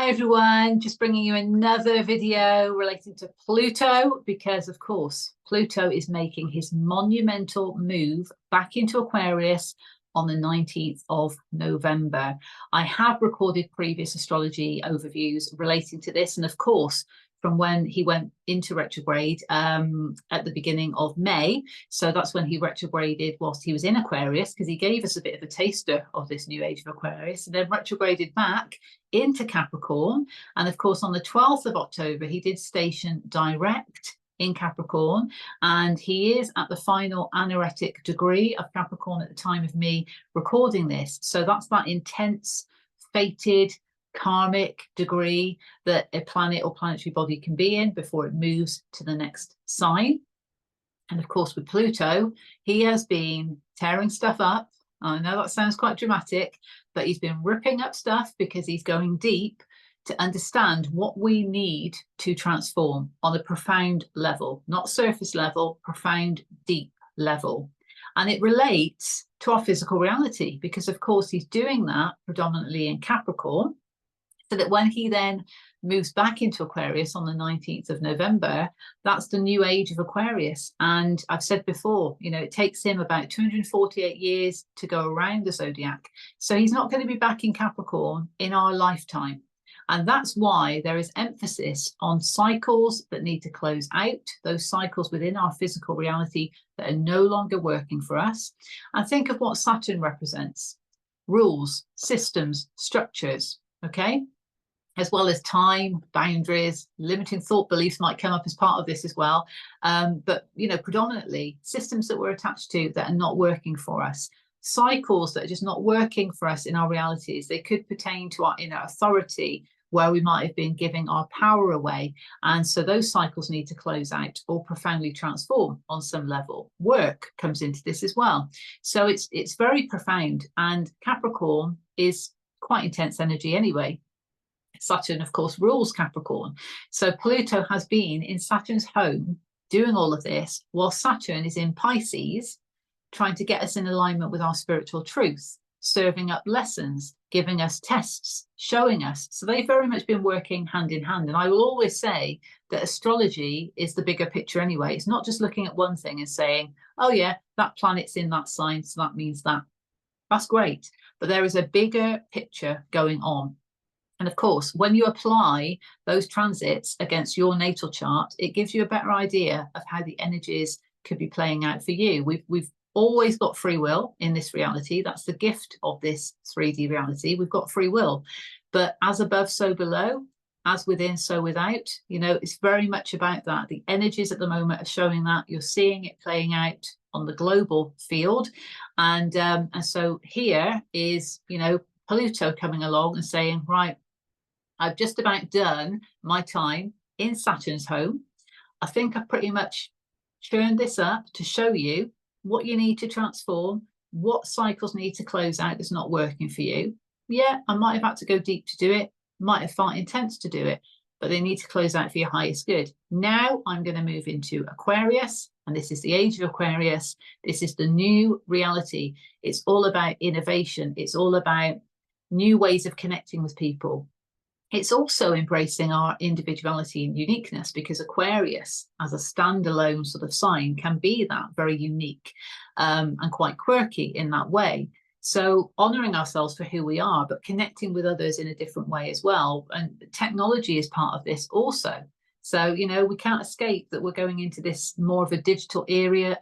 Hi everyone, just bringing you another video relating to Pluto because of course Pluto is making his monumental move back into Aquarius on the 19th of November. I have recorded previous astrology overviews relating to this, and of course from when he went into retrograde at the beginning of May. So that's when he retrograded whilst he was in Aquarius, because he gave us a bit of a taster of this new age of Aquarius, and then retrograded back into Capricorn. And of course, on the 12th of October, he did station direct in Capricorn, and he is at the final anaretic degree of Capricorn at the time of me recording this. So that's that intense, fated, karmic degree that a planet or planetary body can be in before it moves to the next sign. And of course, with Pluto, he has been tearing stuff up. I know that sounds quite dramatic, but he's been ripping up stuff because he's going deep to understand what we need to transform on a profound level, not surface level, profound, deep level. And it relates to our physical reality because, of course, he's doing that predominantly in Capricorn, so that when he then moves back into Aquarius on the 19th of November, that's the new age of Aquarius. And I've said before, you know, it takes him about 248 years to go around the zodiac. So he's not going to be back in Capricorn in our lifetime. And that's why there is emphasis on cycles that need to close out, those cycles within our physical reality that are no longer working for us. And think of what Saturn represents: rules, systems, structures, okay? As well as time, boundaries, limiting thought beliefs might come up as part of this as well. But, you know, predominantly systems that we're attached to that are not working for us, cycles that are just not working for us in our realities. They could pertain to our inner authority, where we might have been giving our power away. And so those cycles need to close out or profoundly transform on some level. Work comes into this as well. So it's very profound. And Capricorn is quite intense energy anyway. Saturn, of course, rules Capricorn. So Pluto has been in Saturn's home doing all of this, while Saturn is in Pisces, trying to get us in alignment with our spiritual truth, serving up lessons, giving us tests, showing us. So they've very much been working hand in hand. And I will always say that astrology is the bigger picture anyway. It's not just looking at one thing and saying, oh yeah, that planet's in that sign, so that means that. That's great. But there is a bigger picture going on. And of course, when you apply those transits against your natal chart, it gives you a better idea of how the energies could be playing out for you. We've always got free will in this reality. That's the gift of this 3D reality. We've got free will. But as above, so below, as within, so without, you know, it's very much about that. The energies at the moment are showing that. You're seeing it playing out on the global field. And so here is, you know, Pluto coming along and saying, right, I've just about done my time in Saturn's home. I think I've pretty much churned this up to show you what you need to transform, what cycles need to close out that's not working for you. Yeah, I might have had to go deep to do it, might have felt intense to do it, but they need to close out for your highest good. Now I'm going to move into Aquarius, and this is the age of Aquarius. This is the new reality. It's all about innovation. It's all about new ways of connecting with people. It's also embracing our individuality and uniqueness, because Aquarius as a standalone sort of sign can be that very unique and quite quirky in that way. So honouring ourselves for who we are, but connecting with others in a different way as well. And technology is part of this also. So, you know, we can't escape that we're going into this more of a digital era.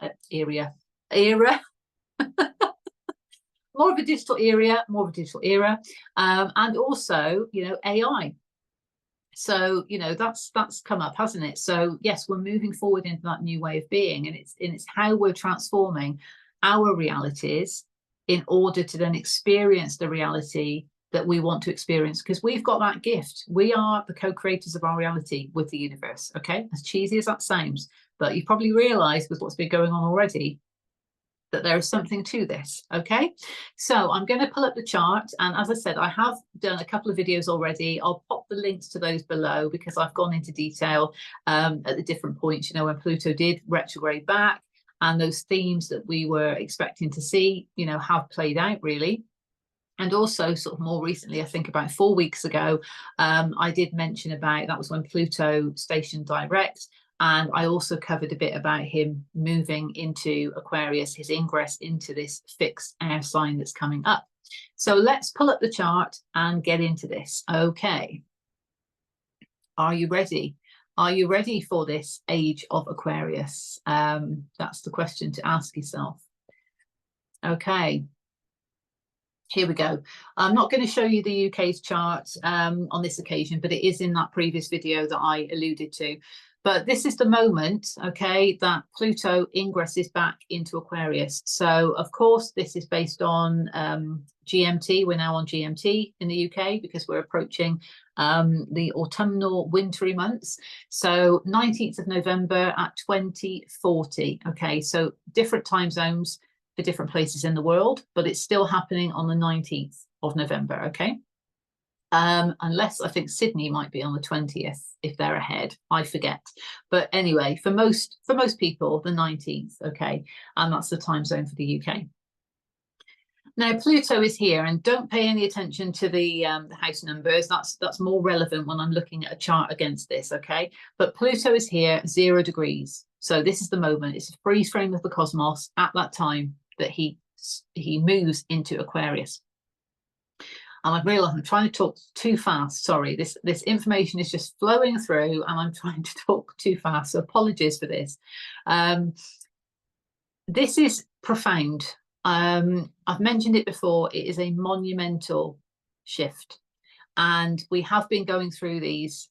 More of a digital era, and also, you know, AI. So, you know, that's come up, hasn't it? So yes, we're moving forward into that new way of being, and it's how we're transforming our realities in order to then experience the reality that we want to experience, because we've got that gift. We are the co-creators of our reality with the universe. Okay, as cheesy as that sounds, but you've probably realized with what's been going on already that there is something to this. Okay, so I'm going to pull up the chart, and as I said, I have done a couple of videos already. I'll pop the links to those below because I've gone into detail at the different points, you know, when Pluto did retrograde back, and those themes that we were expecting to see, you know, have played out really. And also sort of more recently, I think about 4 weeks ago, I did mention about, that was when Pluto stationed direct. And I also covered a bit about him moving into Aquarius, his ingress into this fixed air sign that's coming up. So let's pull up the chart and get into this. Okay. Are you ready? Are you ready for this age of Aquarius? That's the question to ask yourself. Okay. Here we go. I'm not going to show you the UK's chart on this occasion, but it is in that previous video that I alluded to. But this is the moment, okay, that Pluto ingresses back into Aquarius. So, of course, this is based on GMT. We're now on GMT in the UK because we're approaching the autumnal wintry months. So 19th of November at 2040. Okay, so different time zones for different places in the world, but it's still happening on the 19th of November, okay? Unless I think Sydney might be on the 20th if they're ahead, I forget. But anyway, for most people, the 19th, okay? And that's the time zone for the UK. Now, Pluto is here, and don't pay any attention to the house numbers. That's more relevant when I'm looking at a chart against this, okay? But Pluto is here, 0 degrees. So this is the moment. It's a freeze frame of the cosmos at that time that he moves into Aquarius. And I've realised I'm trying to talk too fast. Sorry, this information is just flowing through, and I'm trying to talk too fast. So apologies for this. This is profound. I've mentioned it before. It is a monumental shift, and we have been going through these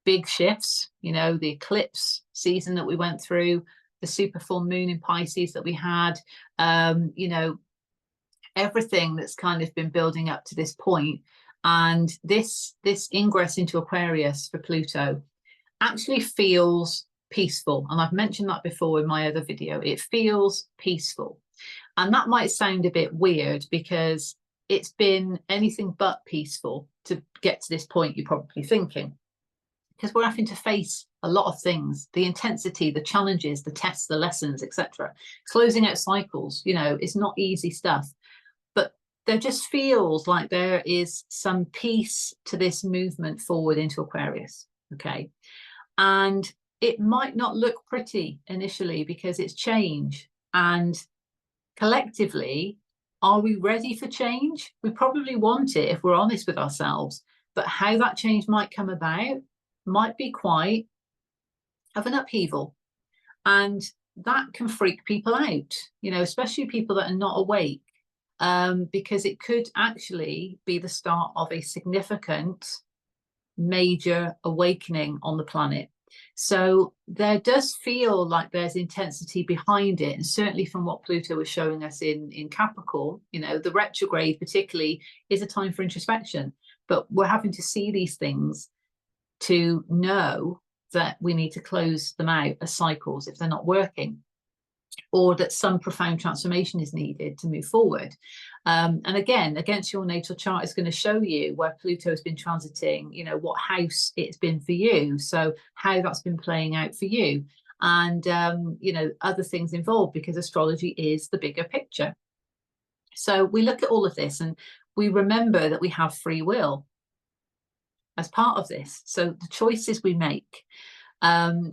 big shifts. You know, the eclipse season that we went through, the super full moon in Pisces that we had. You know, everything that's kind of been building up to this point, and this ingress into Aquarius for Pluto actually feels peaceful. And I've mentioned that before in my other video. It feels peaceful. And that might sound a bit weird because it's been anything but peaceful to get to this point, you're probably thinking, because we're having to face a lot of things, the intensity, the challenges, the tests, the lessons, etc. Closing out cycles, you know, it's not easy stuff. But there just feels like there is some peace to this movement forward into Aquarius, okay? And it might not look pretty initially because it's change, and collectively, are we ready for change? We probably want it if we're honest with ourselves, but how that change might come about might be quite of an upheaval. And that can freak people out, you know, especially people that are not awake, because it could actually be the start of a significant major awakening on the planet. So there does feel like there's intensity behind it. And certainly from what Pluto was showing us in Capricorn, you know, the retrograde particularly is a time for introspection. But we're having to see these things to know that we need to close them out as cycles if they're not working, or that some profound transformation is needed to move forward. And again, against your natal chart is going to show you where Pluto has been transiting, you know, what house it's been for you, so how that's been playing out for you, and you know, other things involved, because astrology is the bigger picture. So we look at all of this and we remember that we have free will as part of this. So the choices we make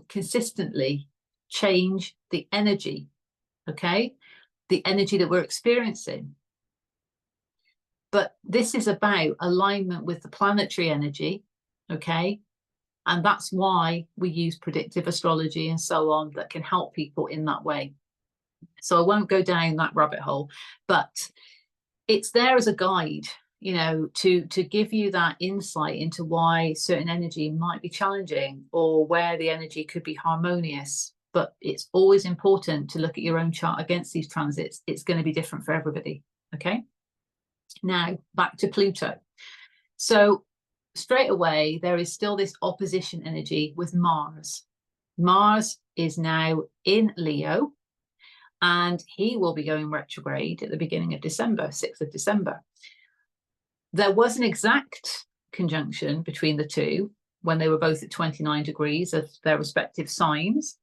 consistently change the energy, okay, the energy that we're experiencing. But this is about alignment with the planetary energy, okay? And that's why we use predictive astrology and so on that can help people in that way. So I won't go down that rabbit hole, but it's there as a guide, you know, to give you that insight into why certain energy might be challenging or where the energy could be harmonious. But it's always important to look at your own chart against these transits. It's going to be different for everybody, okay? Now, back to Pluto. So straight away, there is still this opposition energy with Mars. Mars is now in Leo, and he will be going retrograde at the beginning of December, 6th of December. There was an exact conjunction between the two when they were both at 29 degrees of their respective signs.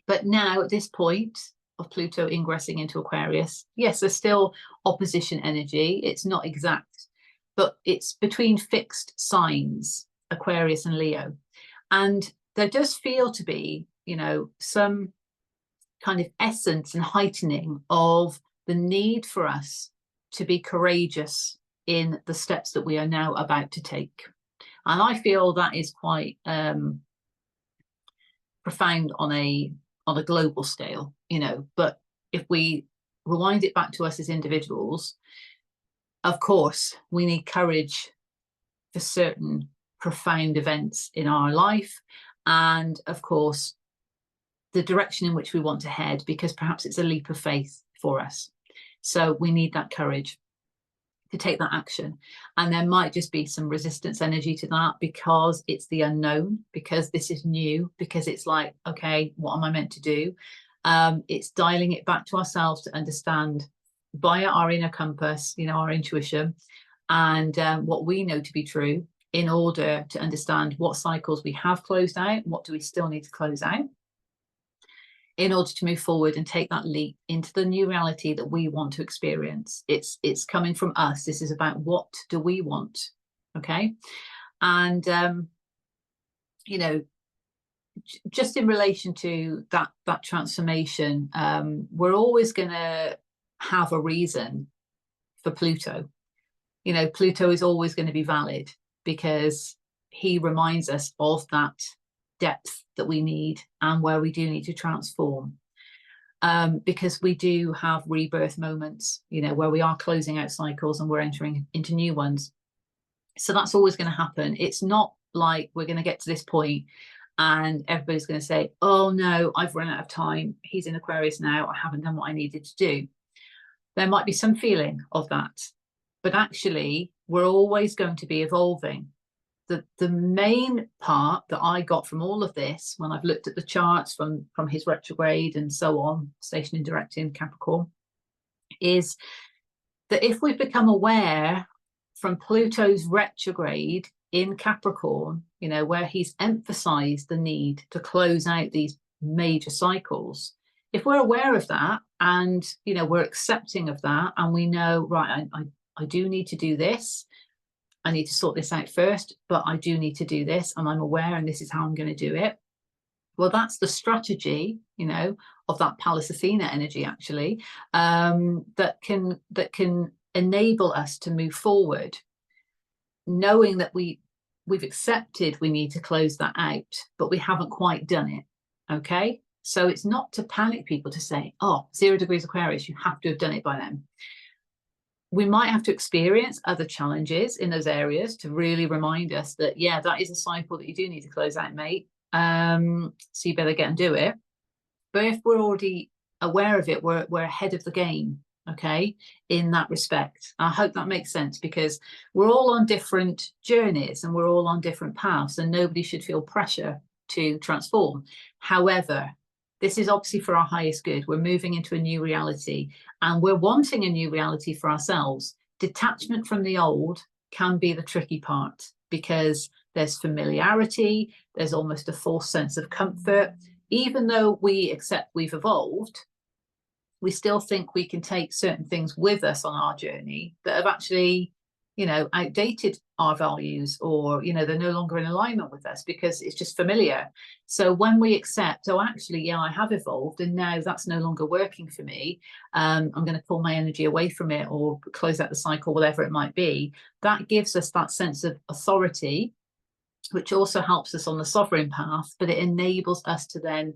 But now at this point, of Pluto ingressing into Aquarius. Yes, there's still opposition energy. It's not exact, but it's between fixed signs, Aquarius and Leo. And there does feel to be, you know, some kind of essence and heightening of the need for us to be courageous in the steps that we are now about to take. And I feel that is quite profound on a global scale, you know. But if we rewind it back to us as individuals, of course, we need courage for certain profound events in our life, and of course, the direction in which we want to head, because perhaps it's a leap of faith for us. So we need that courage to take that action. And there might just be some resistance energy to that because it's the unknown, because this is new, because it's like, okay, what am I meant to do? It's dialing it back to ourselves to understand via our inner compass, you know, our intuition, and what we know to be true, in order to understand what cycles we have closed out, what do we still need to close out, in order to move forward and take that leap into the new reality that we want to experience. It's coming from us. This is about what do we want, okay? And you know, just in relation to that transformation, we're always going to have a reason for Pluto. You know, Pluto is always going to be valid because he reminds us of that depth that we need and where we do need to transform, because we do have rebirth moments, you know, where we are closing out cycles and we're entering into new ones. So that's always going to happen. It's not like we're going to get to this point and everybody's going to say, oh no, I've run out of time, he's in Aquarius now, I haven't done what I needed to do. There might be some feeling of that, but actually we're always going to be evolving. The main part that I got from all of this, when I've looked at the charts from his retrograde and so on, stationing direct in Capricorn, is that if we become aware from Pluto's retrograde in Capricorn, you know, where he's emphasized the need to close out these major cycles, if we're aware of that and, you know, we're accepting of that, and we know, right, I do need to do this, I need to sort this out first, but I do need to do this, and I'm aware, and this is how I'm going to do it. Well, that's the strategy, you know, of that Pallas Athena energy, actually, that can enable us to move forward, knowing that we've accepted we need to close that out, but we haven't quite done it. Okay, so it's not to panic people to say, oh, 0 degrees Aquarius, you have to have done it by then. We might have to experience other challenges in those areas to really remind us that, yeah, that is a cycle that you do need to close out, mate. So you better get and do it. But if we're already aware of it, we're ahead of the game, okay, in that respect. I hope that makes sense, because we're all on different journeys and we're all on different paths, and nobody should feel pressure to transform. However, this is obviously for our highest good. We're moving into a new reality and we're wanting a new reality for ourselves. Detachment from the old can be the tricky part, because there's familiarity, there's almost a false sense of comfort. Even though we accept we've evolved, we still think we can take certain things with us on our journey that have actually, you know, outdated our values, or, you know, they're no longer in alignment with us because it's just familiar. So when we accept, oh, actually, yeah, I have evolved and now that's no longer working for me, I'm going to pull my energy away from it or close out the cycle, whatever it might be, that gives us that sense of authority, which also helps us on the sovereign path, but it enables us to then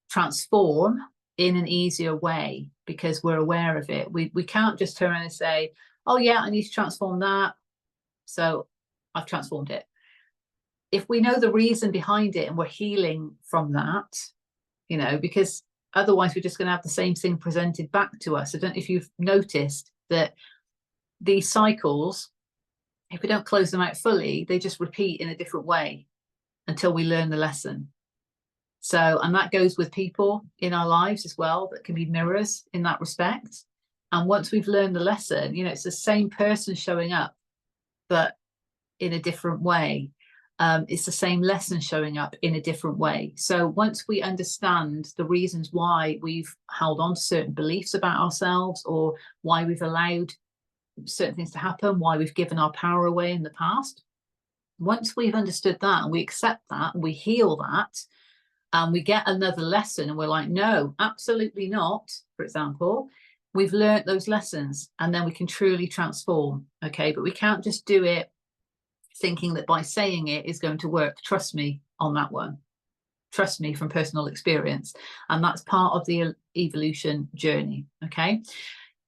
transform in an easier way because we're aware of it. We can't just turn around and say, oh yeah, I need to transform that, so I've transformed it. If we know the reason behind it and we're healing from that, you know, because otherwise we're just going to have the same thing presented back to us. I don't know if you've noticed that these cycles, if we don't close them out fully, they just repeat in a different way until we learn the lesson. So, and that goes with people in our lives as well, that can be mirrors in that respect. And once we've learned the lesson, you know, it's the same person showing up, but in a different way. it's the same lesson showing up in a different way. So once we understand the reasons why we've held on to certain beliefs about ourselves, or why we've allowed certain things to happen, why we've given our power away in the past, once we've understood that and we accept that and we heal that, and we get another lesson and we're like, no, absolutely not, for example, we've learned those lessons, and then we can truly transform. Okay, but we can't just do it thinking that by saying it is going to work. Trust me on that one. Trust me from personal experience. And that's part of the evolution journey. Okay,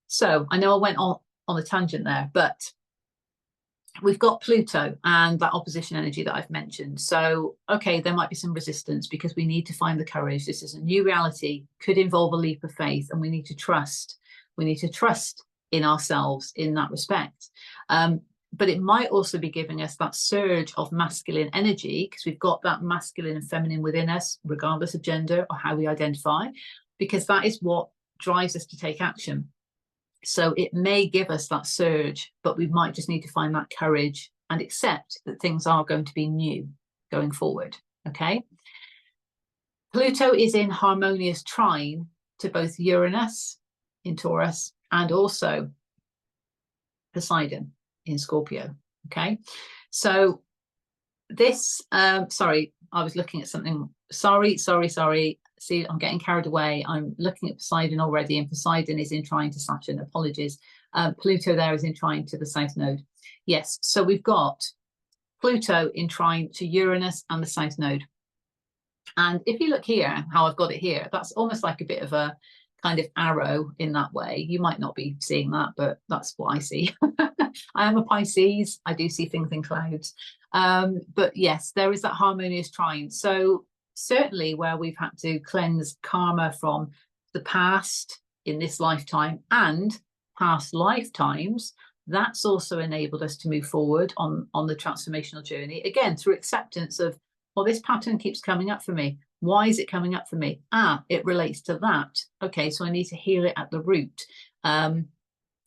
so I know I went on a tangent there, but we've got Pluto and that opposition energy that I've mentioned. So, okay, there might be some resistance because we need to find the courage. This is a new reality, could involve a leap of faith, and we need to trust. We need to trust in ourselves in that respect. But it might also be giving us that surge of masculine energy, because we've got that masculine and feminine within us, regardless of gender or how we identify, because that is what drives us to take action. So it may give us that surge, but we might just need to find that courage and accept that things are going to be new going forward. Okay. Pluto is in harmonious trine to both Uranus in Taurus and also Poseidon in Scorpio. Okay, so this sorry, I was looking at something. Sorry. See, I'm getting carried away. I'm looking at Poseidon already, and Poseidon is in trine to Saturn. Apologies. Pluto there is in trine to the South Node. Yes, so we've got Pluto in trine to Uranus and the South Node. And if you look here, how I've got it here, that's almost like a bit of a kind of arrow in that way. You might not be seeing that, but that's what I see. I am a Pisces. I do see things in clouds. But yes, there is that harmonious trine. So certainly where we've had to cleanse karma from the past in this lifetime and past lifetimes, that's also enabled us to move forward on the transformational journey, again, through acceptance of, well, this pattern keeps coming up for me. Why is it coming up for me? It relates to that. Okay, so I need to heal it at the root,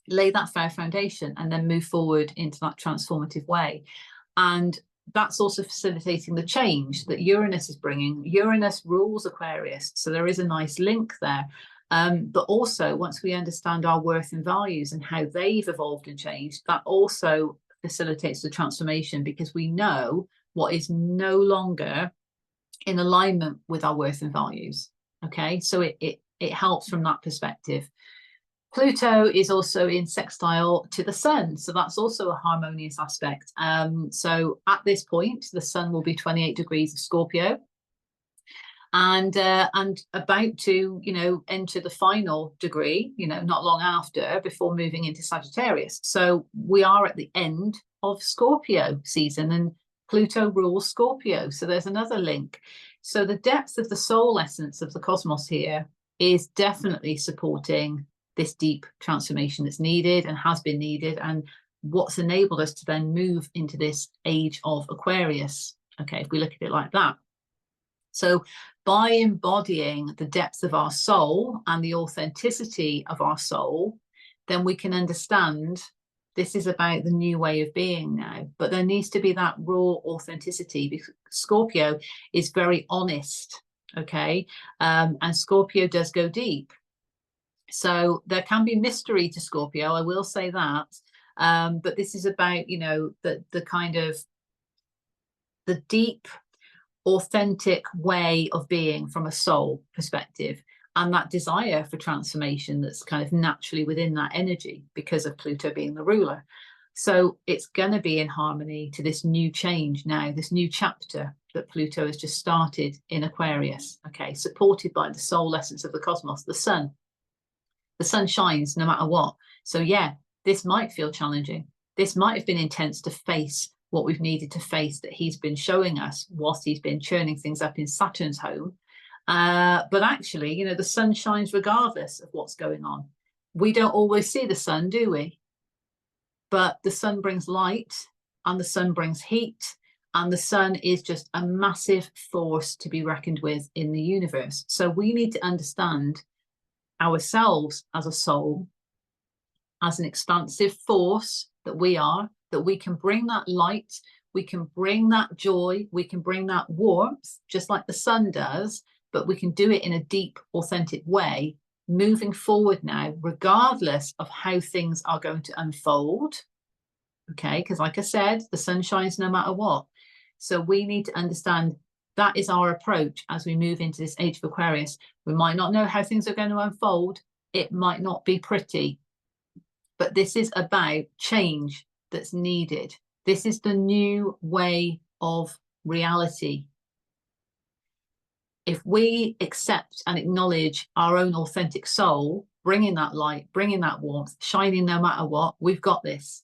lay that fair foundation, and then move forward into that transformative way. And that's also facilitating the change that Uranus is bringing. Uranus rules Aquarius, so there is a nice link there. But also, once we understand our worth and values and how they've evolved and changed, that also facilitates the transformation, because we know what is no longer in alignment with our worth and values. Okay, so it helps from that perspective. Pluto is also in sextile to the Sun, so that's also a harmonious aspect. So at this point, the Sun will be 28 degrees of Scorpio, and about to, enter the final degree, not long after, before moving into Sagittarius. So we are at the end of Scorpio season, and Pluto rules Scorpio. So there's another link. So the depth of the soul essence of the cosmos here is definitely supporting this deep transformation that's needed and has been needed, and what's enabled us to then move into this age of Aquarius. Okay, if we look at it like that. So by embodying the depth of our soul and the authenticity of our soul, then we can understand this is about the new way of being now. But there needs to be that raw authenticity, because Scorpio is very honest. Okay, and Scorpio does go deep. So there can be mystery to Scorpio, I will say that. But this is about, the kind of the deep, authentic way of being from a soul perspective, and that desire for transformation that's kind of naturally within that energy because of Pluto being the ruler. So it's going to be in harmony to this new change now, this new chapter that Pluto has just started in Aquarius. Okay, supported by the soul essence of the cosmos, the sun. The sun shines no matter what. So yeah, this might feel challenging. This might have been intense to face what we've needed to face, that he's been showing us whilst he's been churning things up in Saturn's home. But actually, the sun shines regardless of what's going on. We don't always see the sun, do we? But the sun brings light, and the sun brings heat, and the sun is just a massive force to be reckoned with in the universe. So we need to understand ourselves as a soul, as an expansive force that we are, that we can bring that light, we can bring that joy, we can bring that warmth, just like the sun does, but we can do it in a deep, authentic way, moving forward now, regardless of how things are going to unfold. Okay, because like I said, the sun shines no matter what. So we need to understand that is our approach as we move into this age of Aquarius. We might not know how things are going to unfold. It might not be pretty, but this is about change that's needed. This is the new way of reality. If we accept and acknowledge our own authentic soul, bringing that light, bringing that warmth, shining no matter what, we've got this.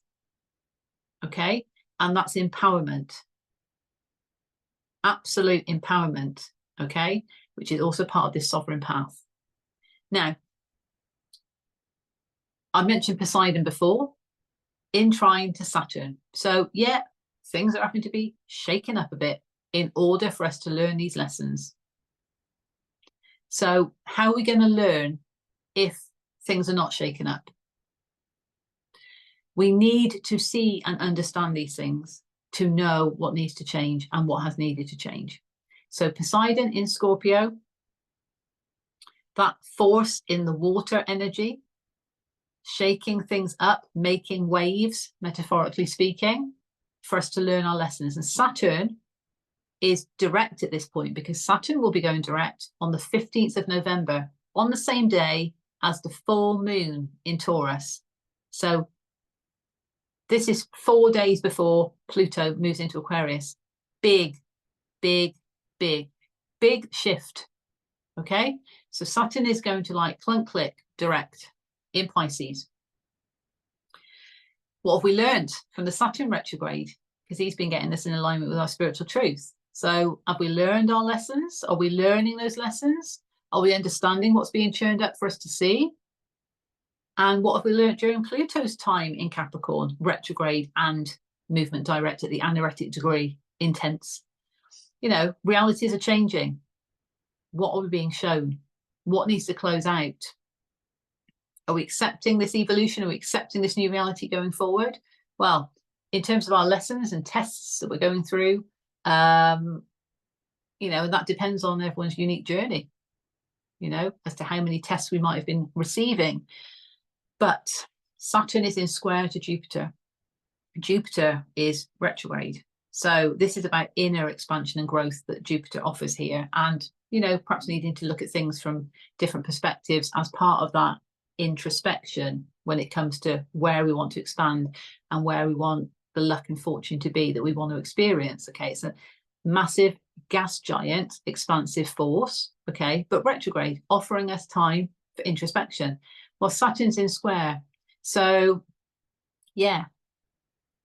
Okay? And that's empowerment. Absolute empowerment. Okay? Which is also part of this sovereign path. Now, I mentioned Poseidon before, in trine to Saturn. So yeah, things are having to be shaken up a bit in order for us to learn these lessons. So how are we going to learn if things are not shaken up? We need to see and understand these things to know what needs to change and what has needed to change. So Poseidon in Scorpio, that force in the water energy, shaking things up, making waves, metaphorically speaking, for us to learn our lessons. And Saturn is direct at this point, because Saturn will be going direct on the 15th of November, on the same day as the full moon in Taurus. So this is 4 days before Pluto moves into Aquarius. Big, big, big, big shift. Okay, so Saturn is going to like clunk click direct in Pisces. What have we learned from the Saturn retrograde? Because he's been getting us in alignment with our spiritual truth. So have we learned our lessons? Are we learning those lessons? Are we understanding what's being churned up for us to see? And what have we learned during Pluto's time in Capricorn, retrograde and movement direct at the anaretic degree, intense? You know, realities are changing. What are we being shown? What needs to close out? Are we accepting this evolution? Are we accepting this new reality going forward? Well, in terms of our lessons and tests that we're going through, you know, that depends on everyone's unique journey, you know, as to how many tests we might have been receiving. But Saturn is in square to Jupiter. Jupiter is retrograde. So this is about inner expansion and growth that Jupiter offers here. And, you know, perhaps needing to look at things from different perspectives as part of that introspection when it comes to where we want to expand and where we want the luck and fortune to be that we want to experience. Okay, it's a massive gas giant, expansive force, okay, but retrograde, offering us time for introspection. Well, Saturn's in square. So, yeah,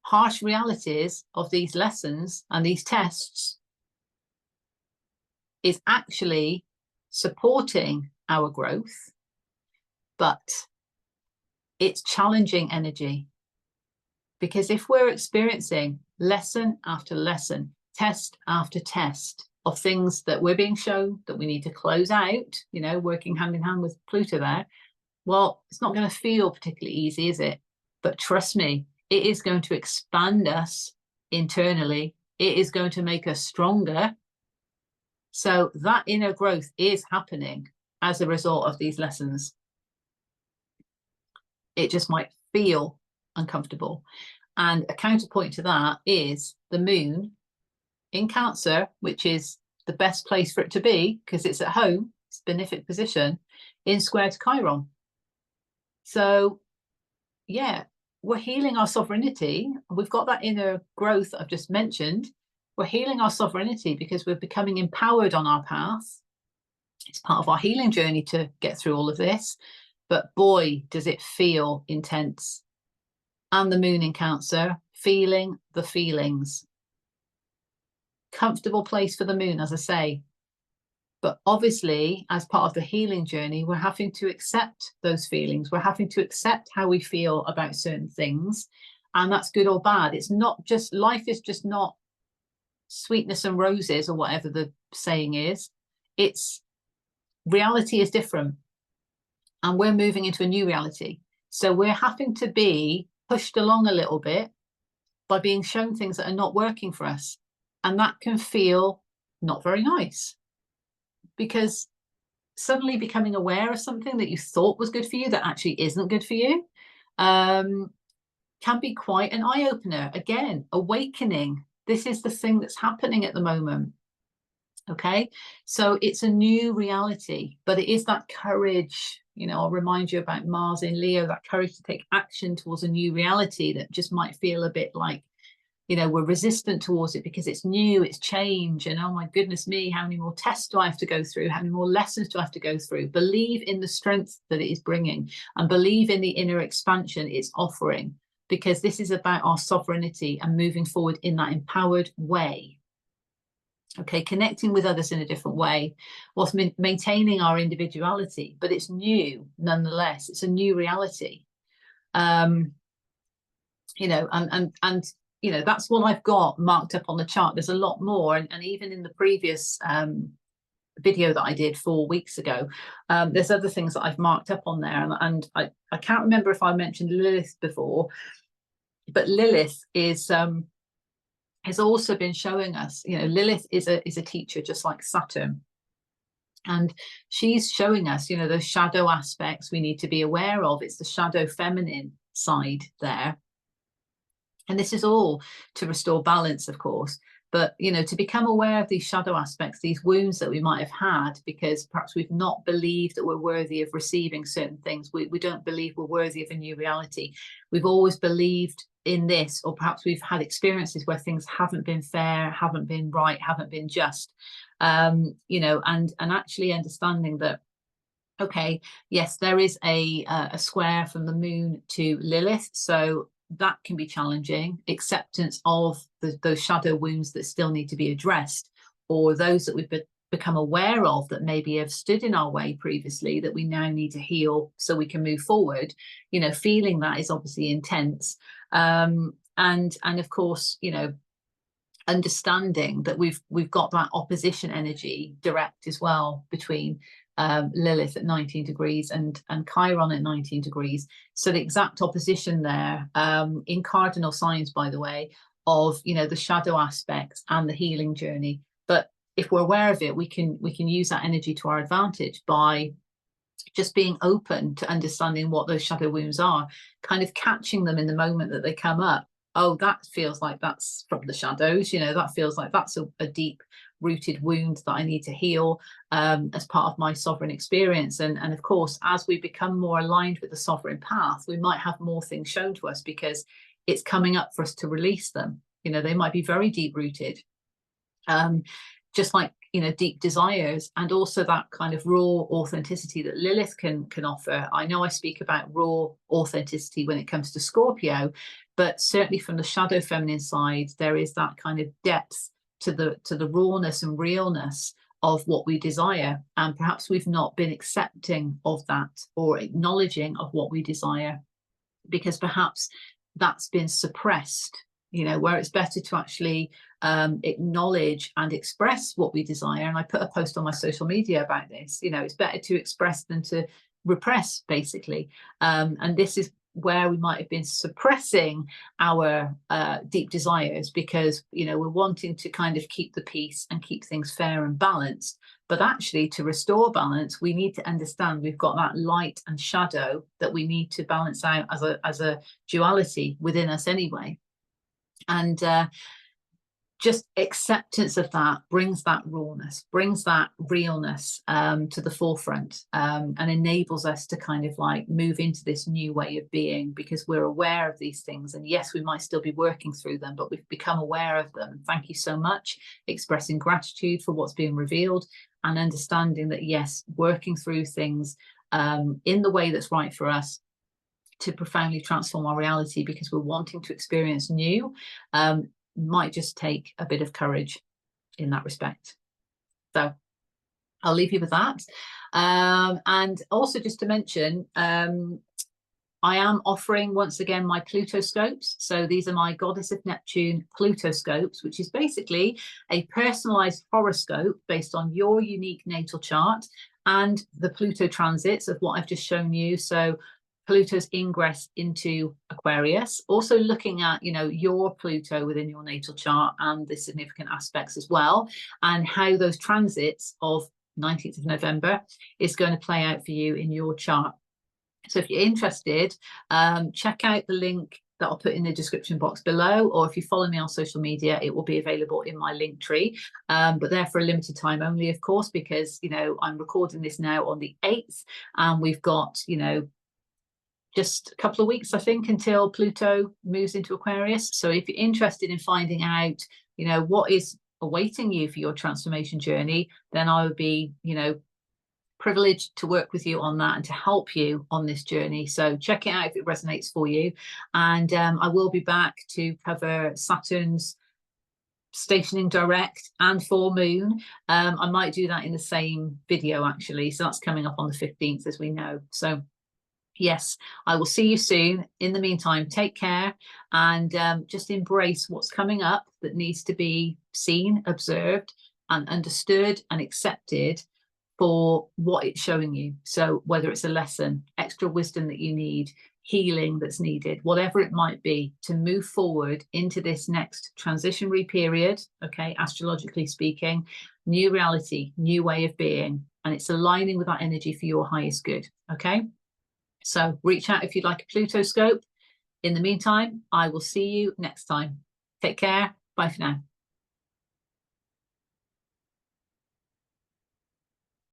harsh realities of these lessons and these tests is actually supporting our growth, but it's challenging energy. Because if we're experiencing lesson after lesson, test after test of things that we're being shown that we need to close out, you know, working hand in hand with Pluto there, well, it's not going to feel particularly easy, is it? But trust me, it is going to expand us internally. It is going to make us stronger. So that inner growth is happening as a result of these lessons. It just might feel uncomfortable. And a counterpoint to that is the moon in Cancer, which is the best place for it to be because it's at home, it's a benefic position, in square to Chiron. So, yeah, we're healing our sovereignty. We've got that inner growth I've just mentioned. We're healing our sovereignty because we're becoming empowered on our path. It's part of our healing journey to get through all of this. But boy, does it feel intense. And the moon in Cancer, feeling the feelings. Comfortable place for the moon, as I say. But obviously, as part of the healing journey, we're having to accept those feelings. We're having to accept how we feel about certain things. And that's good or bad. It's not just, life is just not sweetness and roses or whatever the saying is. It's, reality is different. And we're moving into a new reality. So we're having to be pushed along a little bit by being shown things that are not working for us. And that can feel not very nice, because suddenly becoming aware of something that you thought was good for you that actually isn't good for you can be quite an eye-opener. Again, awakening. This is the thing that's happening at the moment. Okay, so it's a new reality, but it is that courage. You know, I'll remind you about Mars in Leo, that courage to take action towards a new reality that just might feel a bit like, you know, we're resistant towards it because it's new, it's change, and oh my goodness me, how many more tests do I have to go through? How many more lessons do I have to go through? Believe in the strength that it is bringing, and believe in the inner expansion it's offering, because this is about our sovereignty and moving forward in that empowered way. Okay, connecting with others in a different way, whilst maintaining our individuality, but it's new nonetheless. It's a new reality. You know, and you know, that's what I've got marked up on the chart. There's a lot more, and even in the previous video that I did 4 weeks ago, there's other things that I've marked up on there, and I can't remember if I mentioned Lilith before, but Lilith is has also been showing us, you know, Lilith is a teacher just like Saturn, and she's showing us, you know, those shadow aspects we need to be aware of. It's the shadow feminine side there. And this is all to restore balance, of course, but, you know, to become aware of these shadow aspects, these wounds that we might have had because perhaps we've not believed that we're worthy of receiving certain things. We don't believe we're worthy of a new reality. We've always believed in this, or perhaps we've had experiences where things haven't been fair, haven't been right, haven't been just, you know, and actually understanding that, okay, yes, there is a square from the moon to Lilith, so that can be challenging. Acceptance of those shadow wounds that still need to be addressed, or those that we've become aware of that maybe have stood in our way previously that we now need to heal so we can move forward. You know, feeling that is obviously intense. And of course, you know, understanding that we've got that opposition energy direct as well between Lilith at 19 degrees and Chiron at 19 degrees. So the exact opposition there, in cardinal signs, by the way, of, you know, the shadow aspects and the healing journey. But if we're aware of it, we can use that energy to our advantage by just being open to understanding what those shadow wounds are, kind of catching them in the moment that they come up. Oh, that feels like that's from the shadows, you know, that feels like that's a deep rooted wound that I need to heal as part of my sovereign experience. And of course, as we become more aligned with the sovereign path, we might have more things shown to us because it's coming up for us to release them. You know, they might be very deep rooted, just like, you know, deep desires, and also that kind of raw authenticity that Lilith can offer. I know I speak about raw authenticity when it comes to Scorpio, but certainly from the shadow feminine side, there is that kind of depth to the rawness and realness of what we desire, and perhaps we've not been accepting of that or acknowledging of what we desire because perhaps that's been suppressed, you know, where it's better to actually acknowledge and express what we desire. And I put a post on my social media about this. You know, it's better to express than to repress, basically. And this is where we might have been suppressing our deep desires because, you know, we're wanting to kind of keep the peace and keep things fair and balanced. But actually, to restore balance, we need to understand we've got that light and shadow that we need to balance out as a duality within us anyway. And just acceptance of that brings that rawness, brings that realness to the forefront, and enables us to kind of like move into this new way of being because we're aware of these things. And yes, we might still be working through them, but we've become aware of them. Thank you so much. Expressing gratitude for what's being revealed and understanding that, yes, working through things in the way that's right for us to profoundly transform our reality because we're wanting to experience new might just take a bit of courage in that respect. So I'll leave you with that. And also just to mention, I am offering once again my PlutoScopes. So these are my Goddess of Neptune PlutoScopes, which is basically a personalized horoscope based on your unique natal chart and the Pluto transits of what I've just shown you. So Pluto's ingress into Aquarius, also looking at, you know, your Pluto within your natal chart and the significant aspects as well, and how those transits of 19th of November is going to play out for you in your chart. So if you're interested, check out the link that I'll put in the description box below, or if you follow me on social media, it will be available in my link tree. But they're for a limited time only, of course, because, you know, I'm recording this now on the 8th, and we've got, you know, just a couple of weeks, I think, until Pluto moves into Aquarius. So if you're interested in finding out, you know, what is awaiting you for your transformation journey, then I would be, you know, privileged to work with you on that and to help you on this journey. So check it out if it resonates for you. And I will be back to cover Saturn's stationing direct and full moon. I might do that in the same video, actually. So that's coming up on the 15th, as we know. So yes, I will see you soon. In the meantime, take care and just embrace what's coming up that needs to be seen, observed, and understood and accepted for what it's showing you. So whether it's a lesson, extra wisdom that you need, healing that's needed, whatever it might be, to move forward into this next transitionary period, okay, astrologically speaking, new reality, new way of being, and it's aligning with that energy for your highest good, okay? So reach out if you'd like a Pluto scope. In the meantime, I will see you next time. Take care. Bye for now.